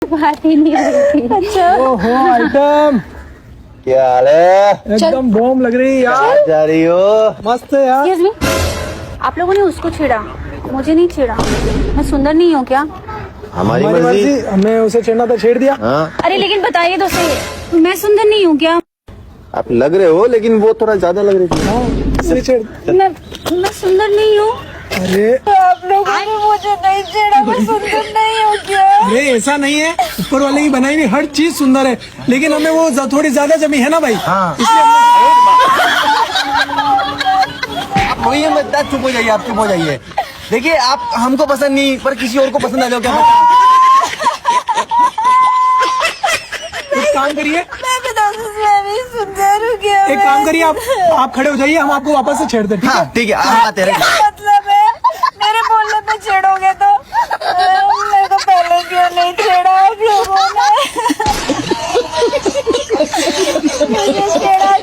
बात ही नहीं होती। अच्छा ओहो आइटम, क्या हाल है? एकदम बॉम्ब लग रही है यार। जा रही हो? मस्त है यार। Excuse me, आप लोगों ने उसको छेड़ा, मुझे नहीं छेड़ा। मैं सुंदर नहीं हूँ क्या? हमारी हमारी मर्जी। मर्जी, हमने उसे छेड़ना था छेड़ दिया। हाँ, अरे लेकिन बताइए तो सही, मैं सुंदर नहीं हूँ क्या? आप लग रहे हो, लेकिन वो थोड़ा ज्यादा लग रही थी। हाँ, इसलिए छेड़। मैं सुंदर नहीं हूँ। अरे आप लोगों ने मुझे नहीं छेड़ा, मैं सुंदर नहीं हूँ क्या? अरे ऐसा नहीं है, ऊपर वाले की बनाई हुई हर चीज सुंदर है, लेकिन हमें वो थोड़ी ज्यादा जमी है ना भाई। हाँ। इसलिए वही है, मत चुप हो जाइए, आप चुप हो जाइए। देखिए, आप हमको पसंद नहीं, पर किसी और को पसंद आ जाओ क्या पता। एक काम करिए, मैं बता दूँ, मैं भी सुंदर हूँ क्या? एक काम करिए, आप खड़े हो जाइए, हम आपको वापस से छेड़ दें, ठीक है? हाँ ठीक है, हम आते हैं। मतलब है मेरे बोलने पे छेड़ोगे तो मेरे को पहले क्यों नहीं छेड़ा आप लोगों ने? मुझे छेड़ा